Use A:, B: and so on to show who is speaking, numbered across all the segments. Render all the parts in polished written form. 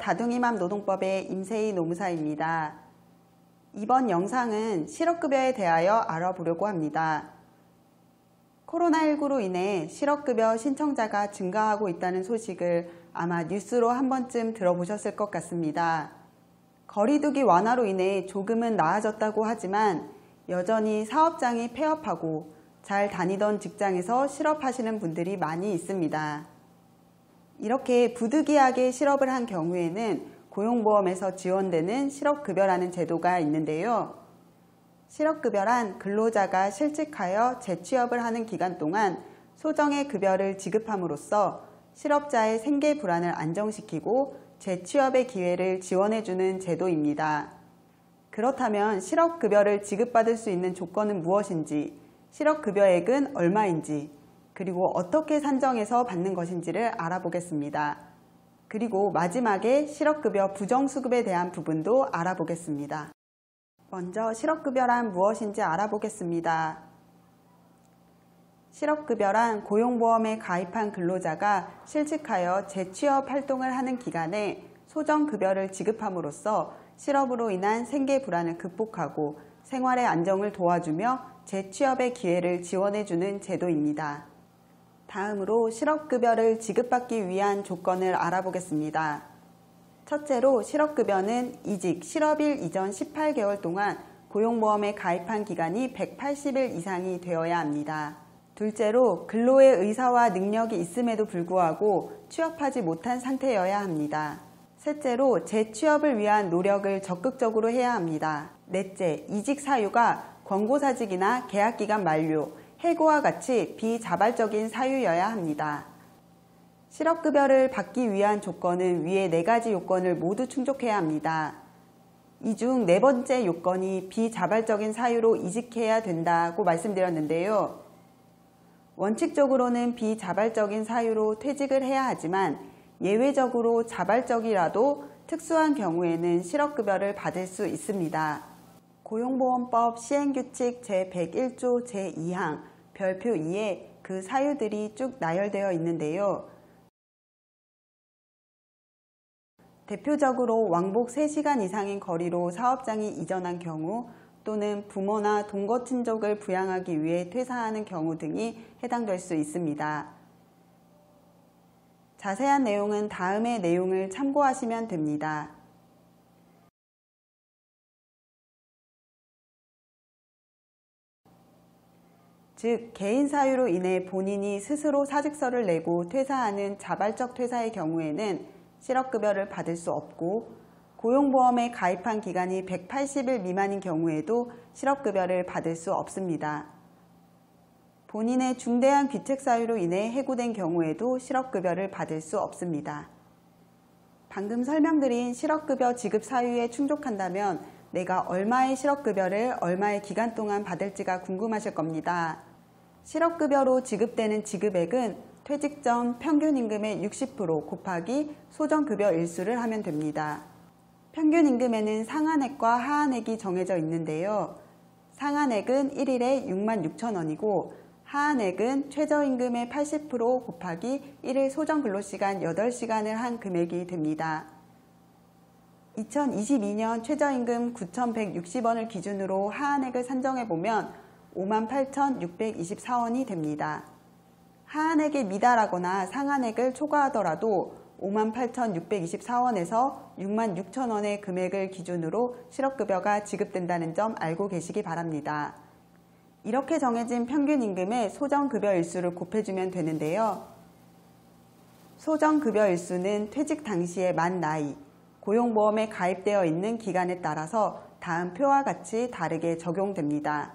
A: 다둥이맘 노동법의 임세희 노무사입니다. 이번 영상은 실업급여에 대하여 알아보려고 합니다. 코로나19로 인해 실업급여 신청자가 증가하고 있다는 소식을 아마 뉴스로 한 번쯤 들어보셨을 것 같습니다. 거리두기 완화로 인해 조금은 나아졌다고 하지만 여전히 사업장이 폐업하고 잘 다니던 직장에서 실업하시는 분들이 많이 있습니다. 이렇게 부득이하게 실업을 한 경우에는 고용보험에서 지원되는 실업급여라는 제도가 있는데요. 실업급여란 근로자가 실직하여 재취업을 하는 기간 동안 소정의 급여를 지급함으로써 실업자의 생계 불안을 안정시키고 재취업의 기회를 지원해주는 제도입니다. 그렇다면 실업급여를 지급받을 수 있는 조건은 무엇인지, 실업급여액은 얼마인지, 그리고 어떻게 산정해서 받는 것인지를 알아보겠습니다. 그리고 마지막에 실업급여 부정수급에 대한 부분도 알아보겠습니다. 먼저 실업급여란 무엇인지 알아보겠습니다. 실업급여란 고용보험에 가입한 근로자가 실직하여 재취업 활동을 하는 기간에 소정급여를 지급함으로써 실업으로 인한 생계 불안을 극복하고 생활의 안정을 도와주며 재취업의 기회를 지원해주는 제도입니다. 다음으로 실업급여를 지급받기 위한 조건을 알아보겠습니다. 첫째로 실업급여는 이직, 실업일 이전 18개월 동안 고용보험에 가입한 기간이 180일 이상이 되어야 합니다. 둘째로 근로의 의사와 능력이 있음에도 불구하고 취업하지 못한 상태여야 합니다. 셋째로 재취업을 위한 노력을 적극적으로 해야 합니다. 넷째, 이직 사유가 권고사직이나 계약기간 만료, 해고와 같이 비자발적인 사유여야 합니다. 실업급여를 받기 위한 조건은 위의 4가지 요건을 모두 충족해야 합니다. 이 중 4번째 요건이 비자발적인 사유로 이직해야 된다고 말씀드렸는데요. 원칙적으로는 비자발적인 사유로 퇴직을 해야 하지만 예외적으로 자발적이라도 특수한 경우에는 실업급여를 받을 수 있습니다. 고용보험법 시행규칙 제101조 제2항 별표 2에 그 사유들이 쭉 나열되어 있는데요. 대표적으로 왕복 3시간 이상인 거리로 사업장이 이전한 경우 또는 부모나 동거친족을 부양하기 위해 퇴사하는 경우 등이 해당될 수 있습니다. 자세한 내용은 다음의 내용을 참고하시면 됩니다. 즉, 개인 사유로 인해 본인이 스스로 사직서를 내고 퇴사하는 자발적 퇴사의 경우에는 실업급여를 받을 수 없고 고용보험에 가입한 기간이 180일 미만인 경우에도 실업급여를 받을 수 없습니다. 본인의 중대한 귀책 사유로 인해 해고된 경우에도 실업급여를 받을 수 없습니다. 방금 설명드린 실업급여 지급 사유에 충족한다면 내가 얼마의 실업급여를 얼마의 기간 동안 받을지가 궁금하실 겁니다. 실업급여로 지급되는 지급액은 퇴직 전 평균임금의 60% 곱하기 소정급여 일수를 하면 됩니다. 평균임금에는 상한액과 하한액이 정해져 있는데요. 상한액은 1일에 66,000원이고 하한액은 최저임금의 80% 곱하기 1일 소정근로시간 8시간을 한 금액이 됩니다. 2022년 최저임금 9,160원을 기준으로 하한액을 산정해보면 58,624원이 됩니다. 하한액에 미달하거나 상한액을 초과하더라도 58,624원에서 66,000원의 금액을 기준으로 실업급여가 지급된다는 점 알고 계시기 바랍니다. 이렇게 정해진 평균임금에 소정급여 일수를 곱해주면 되는데요. 소정급여 일수는 퇴직 당시의 만 나이, 고용보험에 가입되어 있는 기간에 따라서 다음 표와 같이 다르게 적용됩니다.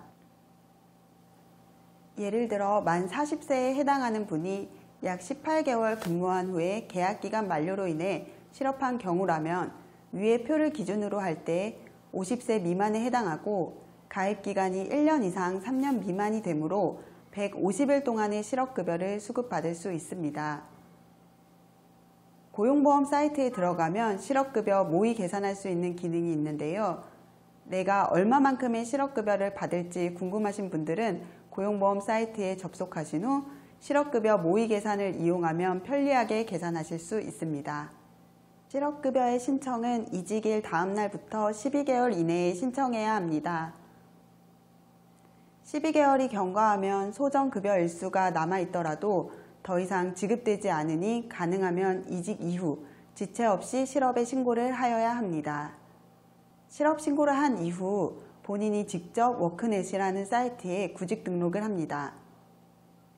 A: 예를 들어 만 40세에 해당하는 분이 약 18개월 근무한 후에 계약기간 만료로 인해 실업한 경우라면 위의 표를 기준으로 할 때 50세 미만에 해당하고 가입기간이 1년 이상 3년 미만이 되므로 150일 동안의 실업급여를 수급받을 수 있습니다. 고용보험 사이트에 들어가면 실업급여 모의 계산할 수 있는 기능이 있는데요. 내가 얼마만큼의 실업급여를 받을지 궁금하신 분들은 고용보험 사이트에 접속하신 후 실업급여 모의 계산을 이용하면 편리하게 계산하실 수 있습니다. 실업급여의 신청은 이직일 다음 날부터 12개월 이내에 신청해야 합니다. 12개월이 경과하면 소정급여 일수가 남아있더라도 더 이상 지급되지 않으니 가능하면 이직 이후 지체 없이 실업에 신고를 하여야 합니다. 실업 신고를 한 이후 본인이 직접 워크넷이라는 사이트에 구직 등록을 합니다.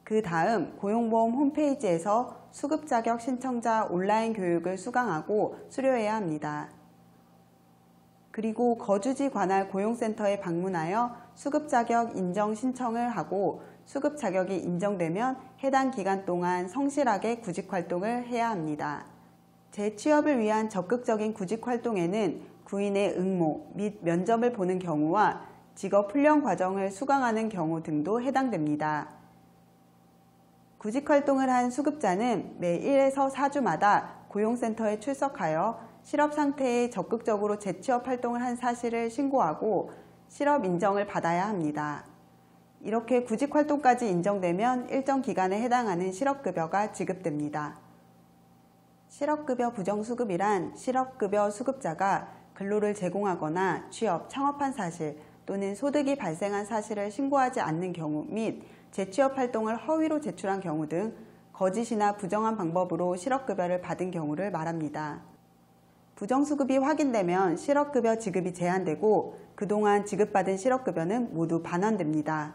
A: 그 다음 고용보험 홈페이지에서 수급 자격 신청자 온라인 교육을 수강하고 수료해야 합니다. 그리고 거주지 관할 고용센터에 방문하여 수급 자격 인정 신청을 하고 수급 자격이 인정되면 해당 기간 동안 성실하게 구직 활동을 해야 합니다. 재취업을 위한 적극적인 구직 활동에는 구인의 응모 및 면접을 보는 경우와 직업 훈련 과정을 수강하는 경우 등도 해당됩니다. 구직 활동을 한 수급자는 매 1에서 4주마다 고용센터에 출석하여 실업 상태에 적극적으로 재취업 활동을 한 사실을 신고하고 실업 인정을 받아야 합니다. 이렇게 구직 활동까지 인정되면 일정 기간에 해당하는 실업급여가 지급됩니다. 실업급여 부정수급이란 실업급여 수급자가 근로를 제공하거나 취업, 창업한 사실 또는 소득이 발생한 사실을 신고하지 않는 경우 및 재취업 활동을 허위로 제출한 경우 등 거짓이나 부정한 방법으로 실업급여를 받은 경우를 말합니다. 부정수급이 확인되면 실업급여 지급이 제한되고 그동안 지급받은 실업급여는 모두 반환됩니다.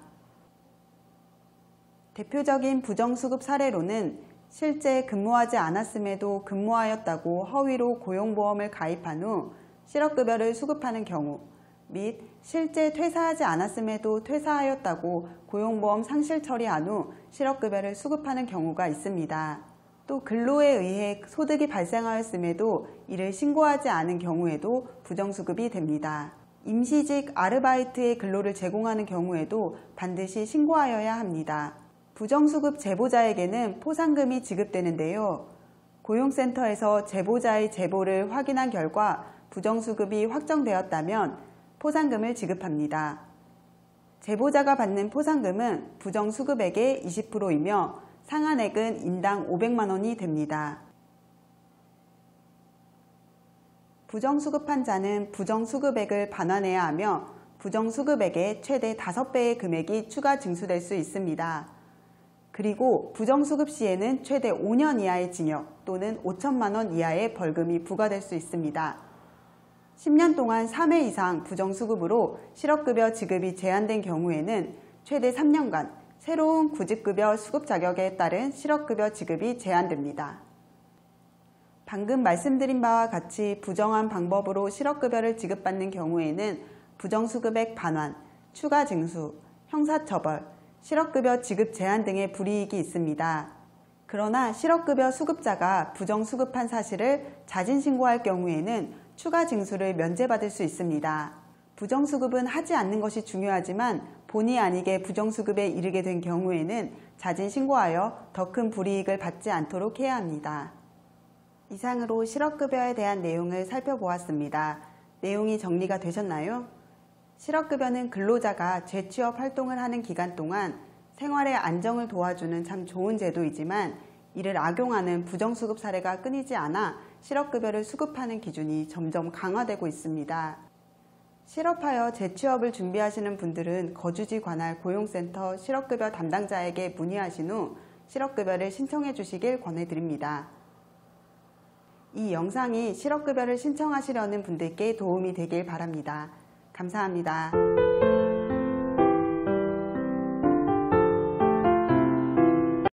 A: 대표적인 부정수급 사례로는 실제 근무하지 않았음에도 근무하였다고 허위로 고용보험을 가입한 후 실업급여를 수급하는 경우 및 실제 퇴사하지 않았음에도 퇴사하였다고 고용보험 상실 처리한 후 실업급여를 수급하는 경우가 있습니다. 또 근로에 의해 소득이 발생하였음에도 이를 신고하지 않은 경우에도 부정수급이 됩니다. 임시직 아르바이트의 근로를 제공하는 경우에도 반드시 신고하여야 합니다. 부정수급 제보자에게는 포상금이 지급되는데요. 고용센터에서 제보자의 제보를 확인한 결과 부정수급이 확정되었다면 포상금을 지급합니다. 제보자가 받는 포상금은 부정수급액의 20%이며 상한액은 인당 500만 원이 됩니다. 부정수급한 자는 부정수급액을 반환해야 하며 부정수급액의 최대 5배의 금액이 추가 징수될 수 있습니다. 그리고 부정수급 시에는 최대 5년 이하의 징역 또는 5천만 원 이하의 벌금이 부과될 수 있습니다. 10년 동안 3회 이상 부정수급으로 실업급여 지급이 제한된 경우에는 최대 3년간 새로운 구직급여 수급 자격에 따른 실업급여 지급이 제한됩니다. 방금 말씀드린 바와 같이 부정한 방법으로 실업급여를 지급받는 경우에는 부정수급액 반환, 추가 징수, 형사처벌, 실업급여 지급 제한 등의 불이익이 있습니다. 그러나 실업급여 수급자가 부정수급한 사실을 자진신고할 경우에는 추가 징수를 면제받을 수 있습니다. 부정수급은 하지 않는 것이 중요하지만 본의 아니게 부정수급에 이르게 된 경우에는 자진신고하여 더 큰 불이익을 받지 않도록 해야 합니다. 이상으로 실업급여에 대한 내용을 살펴보았습니다. 내용이 정리가 되셨나요? 실업급여는 근로자가 재취업 활동을 하는 기간 동안 생활의 안정을 도와주는 참 좋은 제도이지만 이를 악용하는 부정수급 사례가 끊이지 않아 실업급여를 수급하는 기준이 점점 강화되고 있습니다. 실업하여 재취업을 준비하시는 분들은 거주지 관할 고용센터 실업급여 담당자에게 문의하신 후 실업급여를 신청해 주시길 권해드립니다. 이 영상이 실업급여를 신청하시려는 분들께 도움이 되길 바랍니다. 감사합니다.